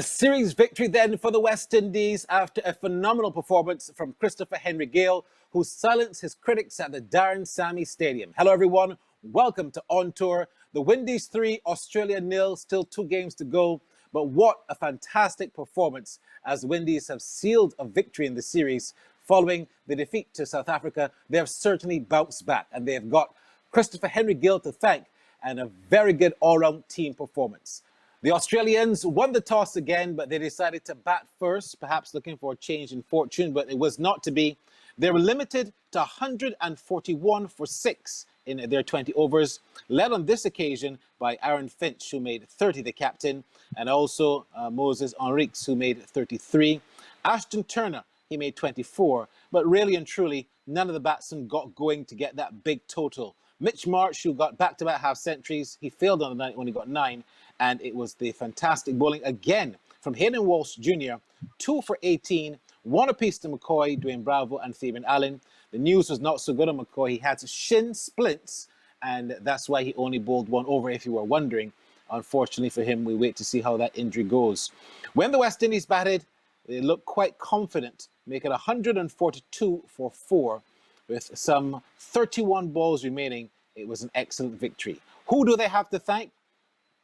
A series victory then for the West Indies after a phenomenal performance from Christopher Henry Gayle, who silenced his critics at the Darren Sammy Stadium. Hello everyone, welcome to On Tour. The Windies 3, Australia 0, still 2 games to go. But what a fantastic performance as the Windies have sealed a victory in the series. Following the defeat to South Africa, they have certainly bounced back and they have got Christopher Henry Gayle to thank and a very good all-round team performance. The Australians won the toss again, but they decided to bat first, perhaps looking for a change in fortune, but it was not to be. They were limited to 141 for 6 in their 20 overs, led on this occasion by Aaron Finch, who made 30, the captain, and also Moses Henriques, who made 33. Ashton Turner, he made 24, but really and truly, none of the batsmen got going to get that big total. Mitch Marsh, who got back-to-back half-centuries, he failed on the night when he got 9, and it was the fantastic bowling again from Hayden Walsh Jr., 2 for 18, 1 apiece to McCoy, Dwayne Bravo, and Fabian Allen. The news was not so good on McCoy. He had shin splints, and that's why he only bowled 1 over, if you were wondering. Unfortunately for him, we wait to see how that injury goes. When the West Indies batted, they looked quite confident, making 142 for 4. With some 31 balls remaining, it was an excellent victory. Who do they have to thank?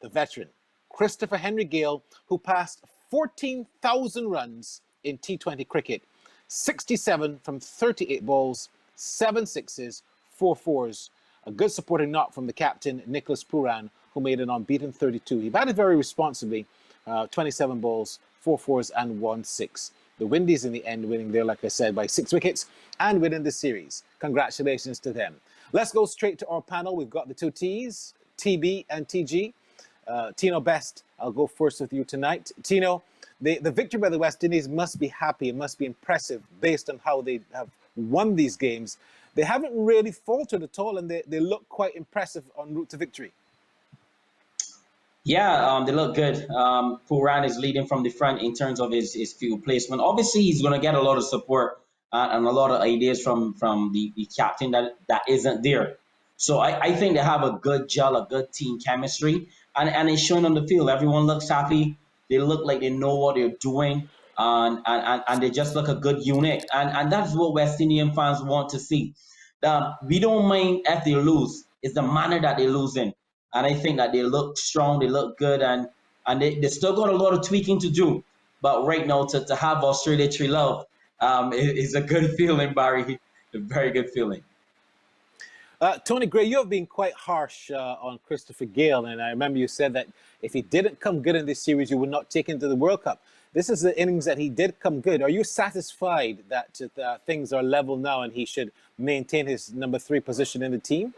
The veteran, Christopher Henry Gayle, who passed 14,000 runs in T20 cricket, 67 from 38 balls, 7 sixes, 4 fours. A good supporting knock from the captain, Nicholas Pooran, who made an unbeaten 32. He batted very responsibly, 27 balls, 4 fours, and 1 6. The Windies in the end winning there, like I said, by 6 wickets and winning the series. Congratulations to them. Let's go straight to our panel. We've got the 2 T's, TB and TG. Tino Best, I'll go first with you tonight. Tino, the victory by the West Indies must be happy. It must be impressive based on how they have won these games. They haven't really faltered at all, and they look quite impressive en route to victory. Yeah, they look good. Pooran is leading from the front in terms of his field placement. Obviously, he's going to get a lot of support and a lot of ideas from the captain that isn't there. So I think they have a good gel, a good team chemistry, and it's shown on the field. Everyone looks happy. They look like they know what they're doing, and they just look a good unit. And that's what West Indian fans want to see. We don't mind if they lose. It's the manner that they lose in. And I think that they look strong, they look good, and they still got a lot of tweaking to do. But right now, to have Australia 3 love is a good feeling, Barry. A very good feeling. Tony Gray, you have been quite harsh on Christopher Gayle, and I remember you said that if he didn't come good in this series, you would not take him to the World Cup. This is the innings that he did come good. Are you satisfied that things are level now and he should maintain his number 3 position in the team?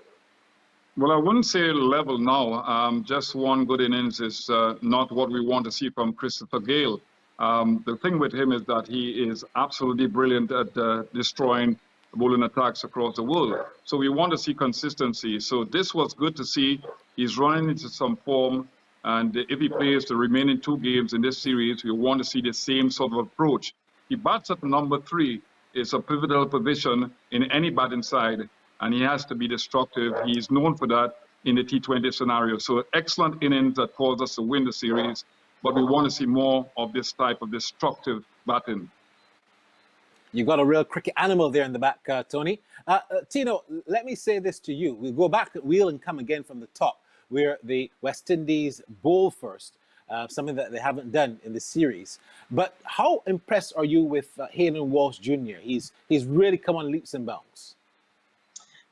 Well, I wouldn't say level now. Just 1 good innings is not what we want to see from Christopher Gayle. The thing with him is that he is absolutely brilliant at destroying bowling attacks across the world. So we want to see consistency. So this was good to see. He's running into some form. And if he plays the remaining 2 games in this series, we want to see the same sort of approach. He bats at number 3. It's a pivotal position in any batting side. And he has to be destructive. He's known for that in the T20 scenario. So excellent innings that caused us to win the series. But we want to see more of this type of destructive batting. You've got a real cricket animal there in the back, Tony. Tino, let me say this to you. We'll go back at wheel and come again from the top, where the West Indies bowl first, something that they haven't done in the series. But how impressed are you with Hayden Walsh Jr.? He's really come on leaps and bounds.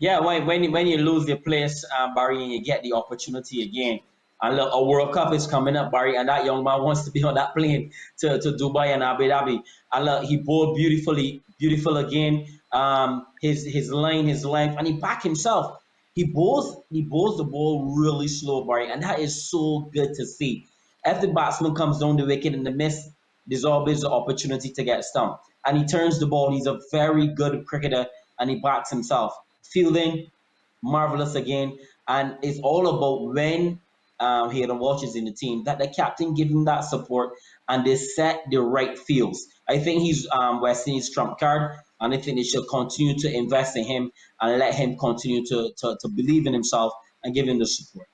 Yeah, when you lose your place, Barry, and you get the opportunity again. And look, a World Cup is coming up, Barry, and that young man wants to be on that plane to Dubai and Abu Dhabi. And look, he bowled beautiful again. His line, his length, and he backed himself. He bowls the ball really slow, Barry, and that is so good to see. If the batsman comes down the wicket in the miss, there's always the opportunity to get stumped. And he turns the ball. He's a very good cricketer, and he backs himself. Fielding, marvelous again, and it's all about when Hayden Walsh is in the team that the captain give him that support and they set the right fields. I think he's West Indies trump card, and I think they should continue to invest in him and let him continue to believe in himself and give him the support.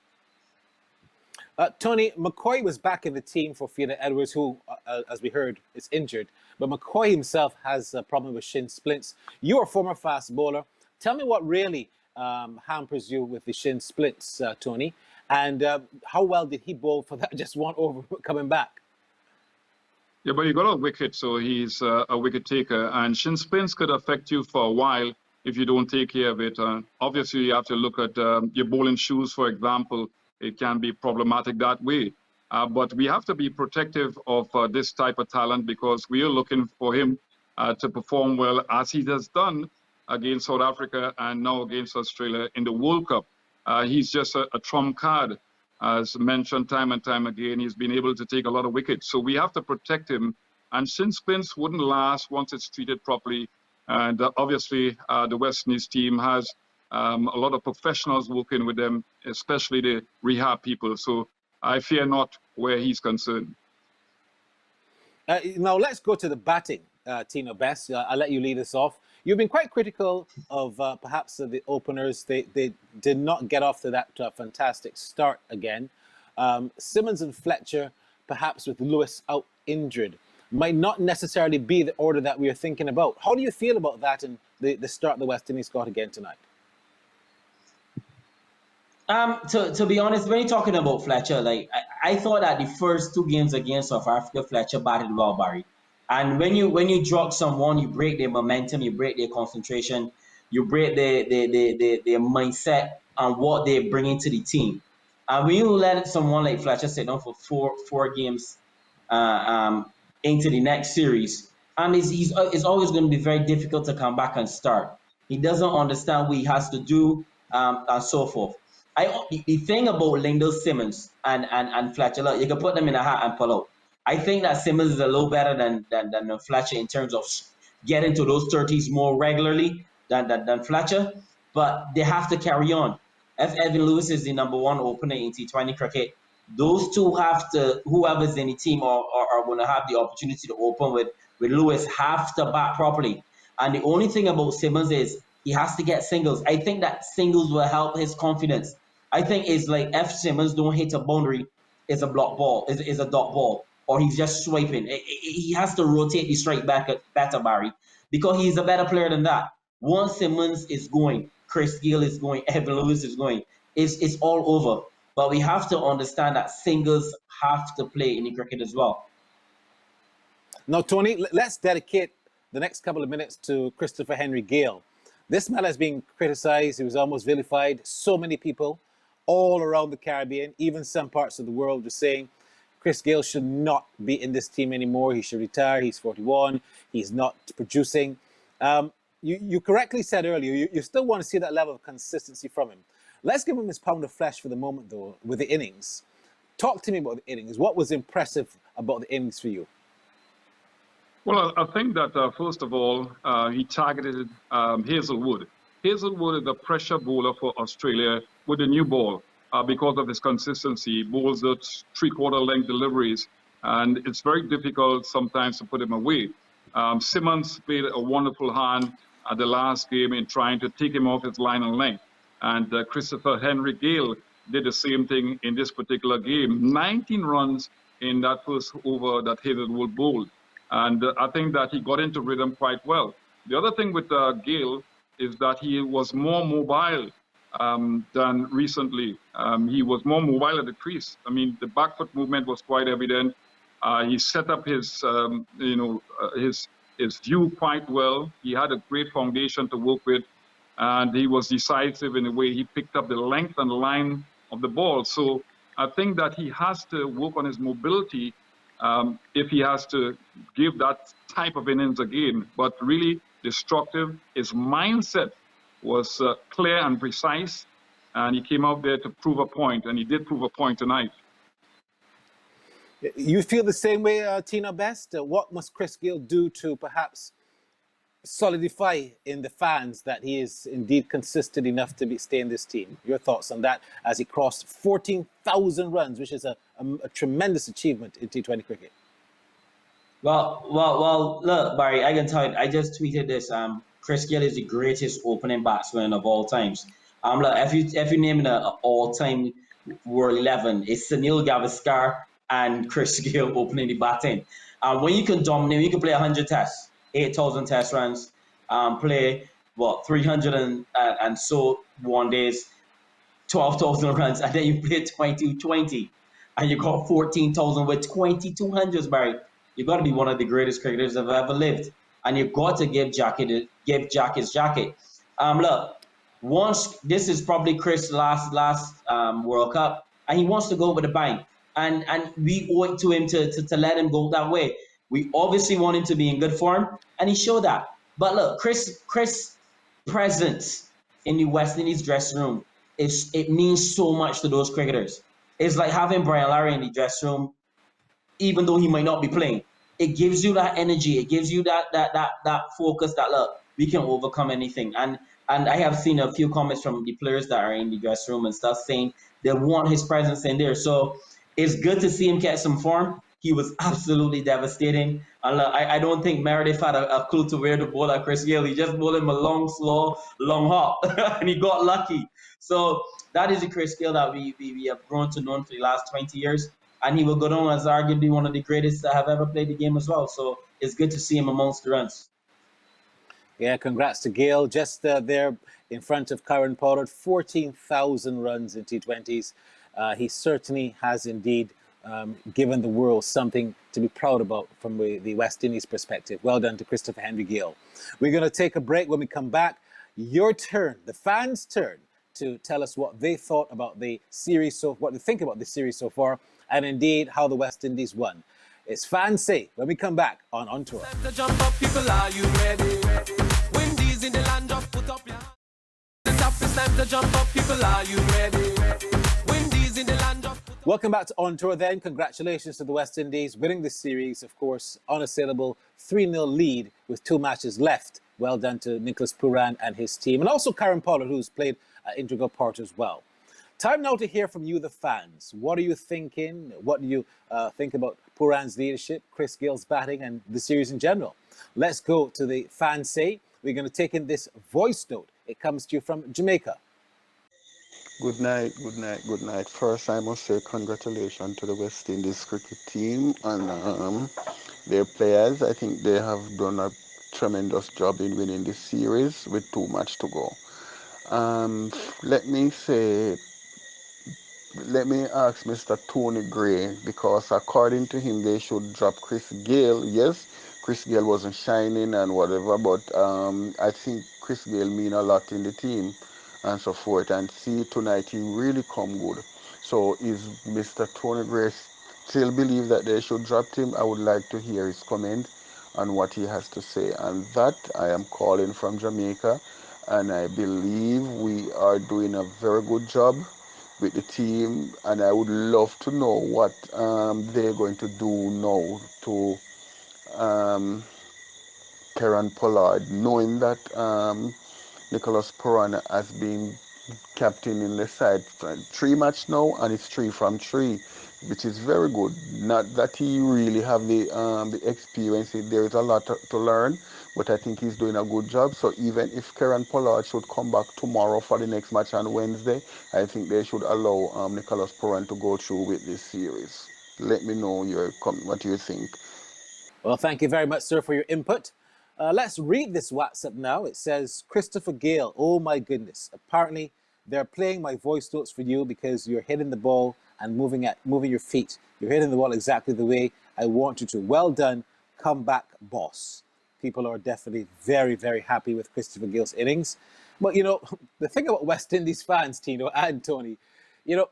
Tony, McCoy was back in the team for Fiona Edwards, who, as we heard, is injured. But McCoy himself has a problem with shin splints. You're a former fast bowler. Tell me what really hampers you with the shin splints, Tony, and how well did he bowl for that just one over coming back? Yeah, but he got a wicket, so he's a wicket taker. And shin splints could affect you for a while if you don't take care of it. Obviously, you have to look at your bowling shoes, for example. It can be problematic that way. But we have to be protective of this type of talent because we are looking for him to perform well as he has done against South Africa and now against Australia in the World Cup. He's just a trump card. As mentioned time and time again, he's been able to take a lot of wickets. So we have to protect him. And shin splints wouldn't last once it's treated properly. And obviously, the West Indies team has a lot of professionals working with them, especially the rehab people. So I fear not where he's concerned. Now let's go to the batting, Tino Best. I'll let you lead us off. You've been quite critical of perhaps the openers. They did not get off to that fantastic start again. Simmons and Fletcher, perhaps with Lewis out injured, might not necessarily be the order that we are thinking about. How do you feel about that and the start the West Indies got again tonight? To be honest, when you're talking about Fletcher, like I thought that the first two games against South Africa, Fletcher batted well, Barry. And when you drop someone, you break their momentum, you break their concentration, you break their mindset and what they bring into the team. And when you let someone like Fletcher sit down for four games into the next series, and it's always going to be very difficult to come back and start. He doesn't understand what he has to do and so forth. The thing about Lyndall Simmons and Fletcher, look, you can put them in a hat and pull out. I think that Simmons is a little better than Fletcher in terms of getting to those 30s more regularly than Fletcher, but they have to carry on. If Evan Lewis is the number one opener in T20 cricket, those two have to, whoever's in the team are going to have the opportunity to open with Lewis, have to bat properly. And the only thing about Simmons is he has to get singles. I think that singles will help his confidence. I think it's like if Simmons don't hit a boundary, it's a block ball, it's a dot ball, or he's just swiping. He has to rotate the strike back at better, Barry, because he's a better player than that. Once Simmons is going, Chris Gayle is going, Evan Lewis is going, it's all over. But we have to understand that singles have to play in the cricket as well. Now, Tony, let's dedicate the next couple of minutes to Christopher Henry Gayle. This man has been criticized. He was almost vilified. So many people all around the Caribbean, even some parts of the world, were saying Chris Gayle should not be in this team anymore. He should retire. He's 41. He's not producing. You correctly said earlier, you still want to see that level of consistency from him. Let's give him his pound of flesh for the moment, though, with the innings. Talk to me about the innings. What was impressive about the innings for you? Well, I think that, first of all, he targeted Hazelwood. Hazelwood is a pressure bowler for Australia with a new ball because of his consistency. He bowls at three-quarter length deliveries, and it's very difficult sometimes to put him away. Simmons played a wonderful hand at the last game in trying to take him off his line and length. And Christopher Henry Gayle did the same thing in this particular game. 19 runs in that first over that Hazelwood bowled. And I think that he got into rhythm quite well. The other thing with Gayle is that he was more mobile than recently. He was more mobile at the crease. I mean, the back foot movement was quite evident. He set up his view quite well. He had a great foundation to work with, and he was decisive in the way he picked up the length and line of the ball. So I think that he has to work on his mobility if he has to give that type of innings again. But really destructive. His mindset was clear and precise, and he came out there to prove a point, and he did prove a point tonight. You feel the same way, Tina Best? What must Chris Gayle do to perhaps solidify in the fans that he is indeed consistent enough to stay in this team? Your thoughts on that as he crossed 14,000 runs, which is a tremendous achievement in T20 cricket. Well, look, Barry, I can tell you, I just tweeted this. Chris Gayle is the greatest opening batsman of all times. Look, if you name an all-time World 11. It's Sunil Gavaskar and Chris Gayle opening the batting. When you can dominate, you can play 100 tests, 8,000 test runs, play, 300 and so 1 days, 12,000 runs, and then you play 2020, and you got 14,000 with 2,200s, Barry. You got to be one of the greatest cricketers that have ever lived, and you got to give Jack his jacket. Look, once this is probably Chris' last World Cup, and he wants to go with a bang, and we owe it to him to let him go that way. We obviously want him to be in good form, and he showed that. But look, Chris' presence in the West Indies dressing room, it means so much to those cricketers. It's like having Brian Lara in the dressing room, even though he might not be playing. It gives you that energy. It gives you that focus that look, we can overcome anything. And I have seen a few comments from the players that are in the dressing room and stuff saying they want his presence in there. So it's good to see him get some form. He was absolutely devastating. And I don't think Meredith had a clue to where to bowl at Chris Gayle. He just bowled him a long, slow, long hop, and he got lucky. So that is the Chris Gayle that we have grown to know for the last 20 years. And he will go down as arguably one of the greatest that have ever played the game as well. So it's good to see him amongst the runs. Yeah, congrats to Gayle. Just there in front of Karen Pollard, 14,000 runs in T20s. He certainly has indeed given the world something to be proud about from the West Indies perspective. Well done to Christopher Henry Gayle. We're going to take a break. When we come back, your turn, the fans' turn, to tell us what they thought about the series, what they think about the series so far, and indeed how the West Indies won. It's Fans Say when we come back on Tour. Jump up, people, are you ready? Windies in the land of put up your hands. It's time to jump up, people, are you ready? Windies in the land of put up. Welcome back to On Tour then. Congratulations to the West Indies winning this series, of course, unassailable 3-0 lead with 2 matches left. Well done to Nicholas Pooran and his team, and also Karen Pollard, who's played an integral part as well. Time now to hear from you, the fans. What are you thinking? What do you think about Pooran's leadership, Chris Gayle's batting, and the series in general? Let's go to the Fans Say. We're going to take in this voice note. It comes to you from Jamaica. Good night, good night, good night. First, I must say congratulations to the West Indies cricket team and their players. I think they have done a tremendous job in winning this series with 2 matches to go. Let me ask Mr. Tony Gray, because according to him, they should drop Chris Gayle. Yes, Chris Gayle wasn't shining and whatever, but I think Chris Gayle mean a lot in the team and so forth. And see, tonight he really come good. So is Mr. Tony Gray still believe that they should drop him? I would like to hear his comment on what he has to say. And that I am calling from Jamaica, and I believe we are doing a very good job with the team, and I would love to know what they're going to do now to Karen Pollard, knowing that Nicholas Pooran has been captain in the side 3 matches now, and it's 3 from 3, which is very good. Not that he really have the experience. There is a lot to learn, but I think he's doing a good job. So even if Karen Pollard should come back tomorrow for the next match on Wednesday, I think they should allow Nicholas Pooran to go through with this series. Let me know what you think. Well, thank you very much, sir, for your input. Let's read this WhatsApp now. It says, Christopher Gayle, oh my goodness. Apparently, they're playing my voice notes for you because you're hitting the ball and moving your feet. You're hitting the ball exactly the way I want you to. Well done. Come back, boss. People are definitely very, very happy with Christopher Gayle's innings. But, you know, the thing about West Indies fans, Tino and Tony, you know,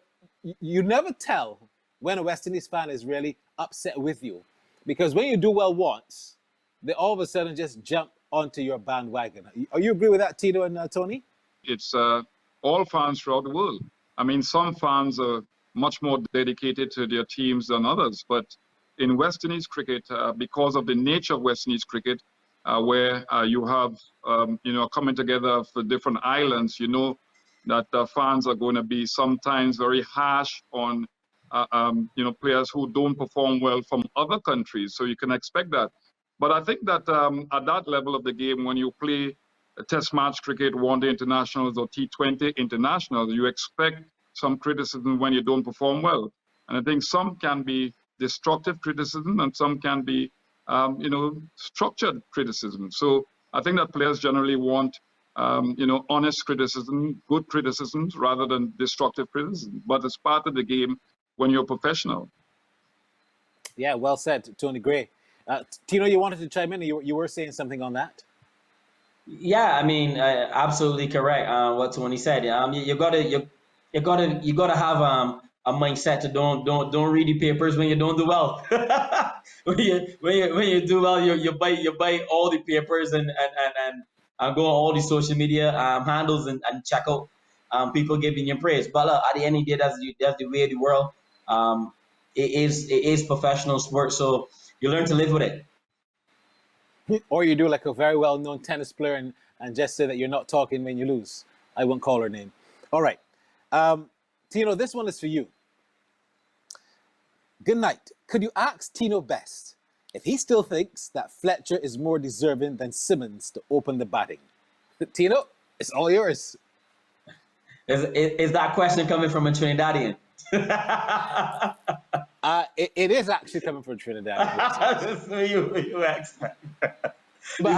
you never tell when a West Indies fan is really upset with you. Because when you do well once, they all of a sudden just jump onto your bandwagon. Are you agree with that, Tino and Tony? It's all fans throughout the world. I mean, some fans are much more dedicated to their teams than others, but in West Indies cricket, because of the nature of West Indies cricket, where you have, coming together for different islands, you know that fans are going to be sometimes very harsh on, players who don't perform well from other countries. So you can expect that. But I think that at that level of the game, when you play Test match cricket, one-day internationals or T20 internationals, you expect some criticism when you don't perform well. And I think some can be destructive criticism and some can be, structured criticism. So I think that players generally want, honest criticism, good criticisms rather than destructive criticism. But it's part of the game when you're professional. Yeah, well said, Tony Gray. Tino, you wanted to chime in? You were saying something on that? Yeah, I mean, absolutely correct. What Tony said. You gotta have a mindset to don't read the papers when you don't do well. when you do well, you buy all the papers and go on all the social media handles and check out people giving you praise. But at the end of the day, that's the way of the world. It is professional sport, so you learn to live with it. Or you do like a very well-known tennis player and just say that you're not talking when you lose. I won't call her name. All right. Tino, this one is for you. Good night. Could you ask Tino Best if he still thinks that Fletcher is more deserving than Simmons to open the batting? Tino, it's all yours. Is that question coming from a Trinidadian? It is actually coming from Trinidad. So you expect. The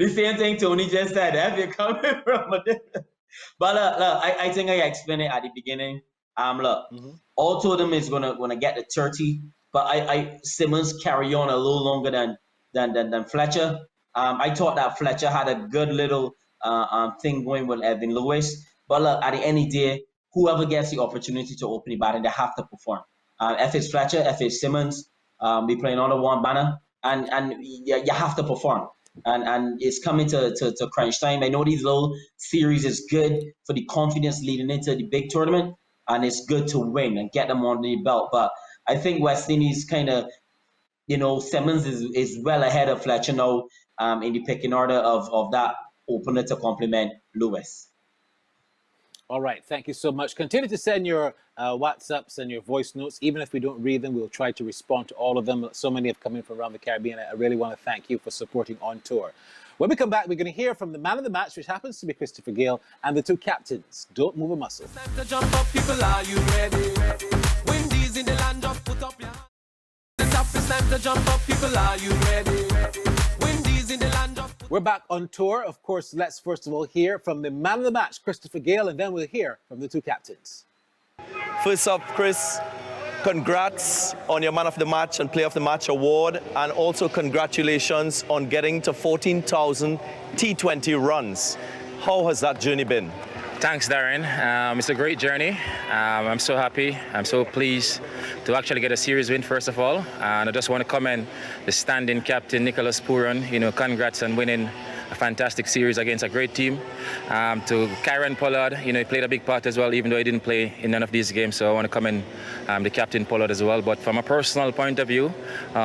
same thing Tony just said. Have you coming from a different? But look, I think I explained it at the beginning. All two of them is gonna get the 30, but I Simmons carry on a little longer than Fletcher. I thought that Fletcher had a good little thing going with Evan Lewis, but look, at the end of the day, whoever gets the opportunity to open the batting, they have to perform. If it's Fletcher, if it's Simmons, we play another one banner, and you have to perform. And it's coming to crunch time. I know these little series is good for the confidence leading into the big tournament, and it's good to win and get them on the belt. But I think West Indies kind of, Simmons is well ahead of Fletcher now in the picking order of that opener to complement Lewis. All right, thank you so much. Continue to send your WhatsApps and your voice notes. Even if we don't read them, we'll try to respond to all of them. So many have come in from around the Caribbean. I really want to thank you for supporting On Tour. When we come back, we're going to hear from the man of the match, which happens to be Christopher Gayle, and the two captains. Don't move a muscle. It's time to jump up, people, are you ready? Windies in the land, just put up your hands. It's time to jump up, people, are you ready? Windies in the land, just put up. We're back on tour. Of course, let's first of all hear from the man of the match, Christopher Gayle, and then we'll hear from the two captains. First up, Chris, congrats on your Man of the Match and Player of the Match award, and also congratulations on getting to 14,000 T20 runs. How has that journey been? Thanks, Darren. It's a great journey. I'm so happy. I'm so pleased to actually get a series win, first of all. And I just want to commend the standing captain, Nicholas Pooran. Congrats on winning a fantastic series against a great team. To Kyron Pollard, he played a big part as well, even though he didn't play in none of these games. So I want to commend the captain Pollard as well. But from a personal point of view,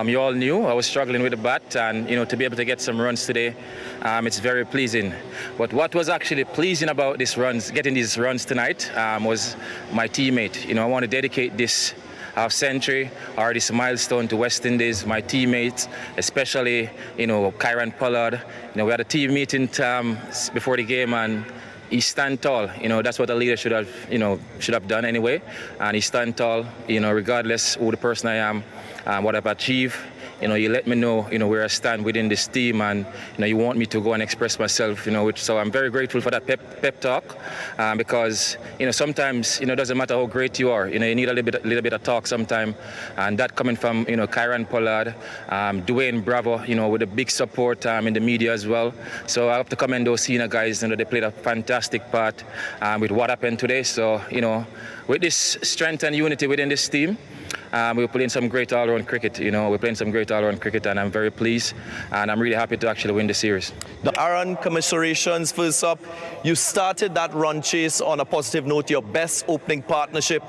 you all knew I was struggling with the bat, and to be able to get some runs today, it's very pleasing. But what was actually pleasing about getting these runs tonight, was my teammate. I want to dedicate this half-century or this milestone to West Indies, my teammates, especially, Kyron Pollard. We had a team meeting before the game, and he stand tall. That's what a leader should have done anyway. And he stand tall, regardless who the person I am, what I've achieved. You let me know, where I stand within this team, and you want me to go and express myself, so I'm very grateful for that pep talk, because sometimes it doesn't matter how great you are, you need a little bit of talk sometimes, and that coming from Kyron Pollard, Dwayne Bravo, with a big support in the media as well. So I have to commend those senior guys. They played a fantastic part with what happened today. So with this strength and unity within this team, we're playing some great all-round cricket. We're playing some great all-round cricket, and I'm very pleased, and I'm really happy to actually win the series. Aaron, commiserations. First up, you started that run chase on a positive note, your best opening partnership.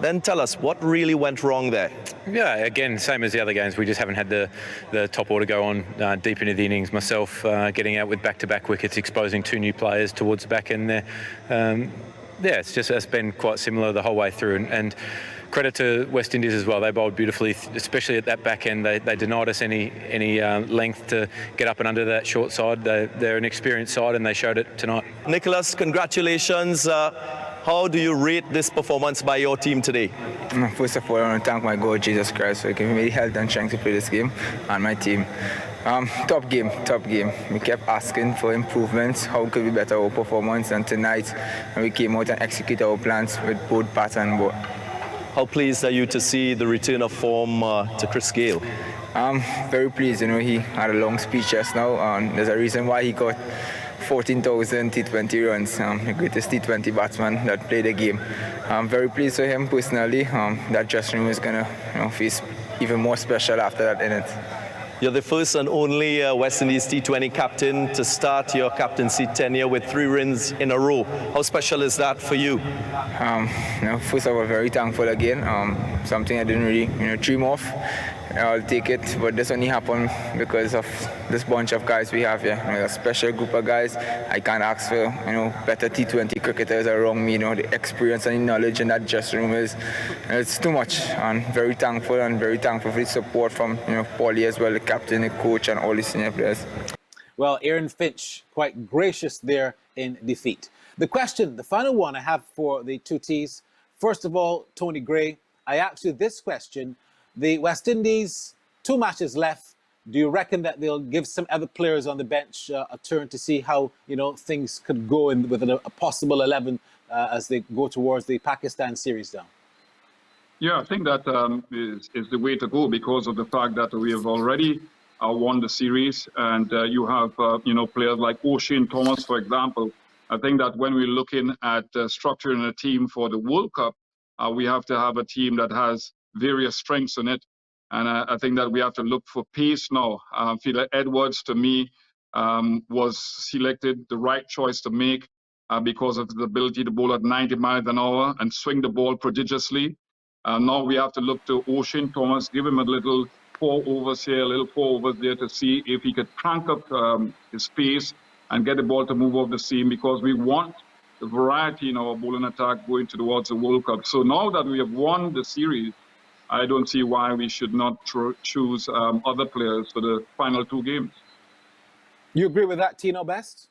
Then tell us, what really went wrong there? Yeah, again, same as the other games. We just haven't had the top order go on deep into the innings. Myself getting out with back-to-back wickets, exposing two new players towards the back end there. It's been quite similar the whole way through, and credit to West Indies as well. They bowled beautifully, especially at that back end. They denied us any length to get up and under that short side. They're an experienced side, and they showed it tonight. Nicholas, congratulations. How do you rate this performance by your team today? First of all, I want to thank my God, Jesus Christ, for giving me the health and strength to play this game, and my team. Top game. We kept asking for improvements. How could we better our performance? And tonight, we came out and executed our plans with both Pat and Bo. How pleased are you to see the return of form to Chris Gayle? Very pleased. He had a long speech just now. There's a reason why he got 14,000 T20 runs, the greatest T20 batsman that played the game. I'm very pleased with him personally. That dressing room is going to feel even more special after that innings. You're the first and only West Indies T20 captain to start your captaincy tenure with 3 wins in a row. How special is that for you? First of all, very thankful again. Something I didn't really dream of. I'll take it, but this only happened because of this bunch of guys we have here. A special group of guys. I can't ask for better T20 cricketers around me. The experience and the knowledge in that dressing room it's too much. I'm very thankful for the support from Paulie as well, the captain, the coach, and all the senior players. Well, Aaron Finch, quite gracious there in defeat. The final one I have for the two Ts. First of all, Tony Gray, I asked you this question. The West Indies, 2 matches left. Do you reckon that they'll give some other players on the bench a turn to see how things could go with a possible 11 as they go towards the Pakistan series now? Yeah, I think that is the way to go because of the fact that we have already won the series, and you have players like O'Shane Thomas, for example. I think that when we're looking at structuring a team for the World Cup, we have to have a team that has various strengths in it, and I think that we have to look for pace now. Fila Edwards, to me, was selected the right choice to make because of the ability to bowl at 90 miles an hour and swing the ball prodigiously. Now we have to look to O'Shane Thomas, give him a little 4 overs here, a little 4 overs there to see if he could crank up his pace and get the ball to move off the seam, because we want the variety in our bowling attack going towards the World Cup. So now that we have won the series, I don't see why we should not choose other players for the final 2 games. You agree with that, Tino Best?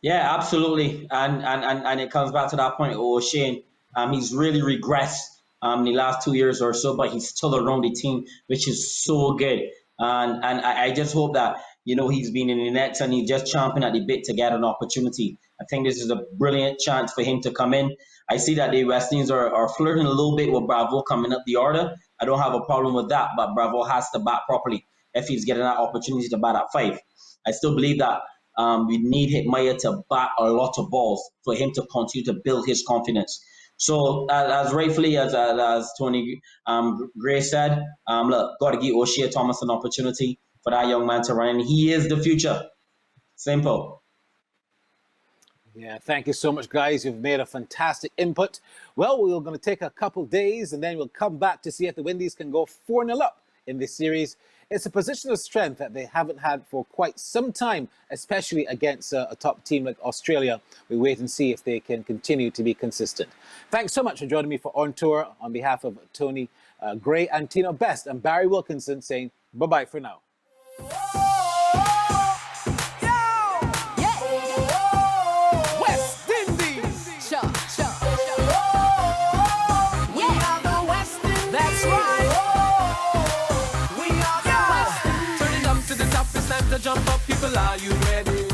Yeah, absolutely. And it comes back to that point, O'Shane. He's really regressed in the last 2 years or so, but he's still around the team, which is so good. And I just hope that, he's been in the nets and he's just chomping at the bit to get an opportunity. I think this is a brilliant chance for him to come in. I see that the West Indies are flirting a little bit with Bravo coming up the order. I don't have a problem with that, but Bravo has to bat properly if he's getting that opportunity to bat at 5. I still believe that we need Hitmaya to bat a lot of balls for him to continue to build his confidence. So as rightfully as Tony Gray said, look, got to give O'Shea Thomas an opportunity for that young man to run in. He is the future. Simple. Yeah, thank you so much, guys. You've made a fantastic input. Well, we're going to take a couple days and then we'll come back to see if the Windies can go 4-0 up in this series. It's a position of strength that they haven't had for quite some time, especially against a top team like Australia. We wait and see if they can continue to be consistent. Thanks so much for joining me for On Tour. On behalf of Tony Gray and Tino Best and Barry Wilkinson saying bye-bye for now. Jump up, people, are you ready?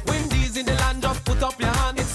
Windies in the land, just put up your hand. It's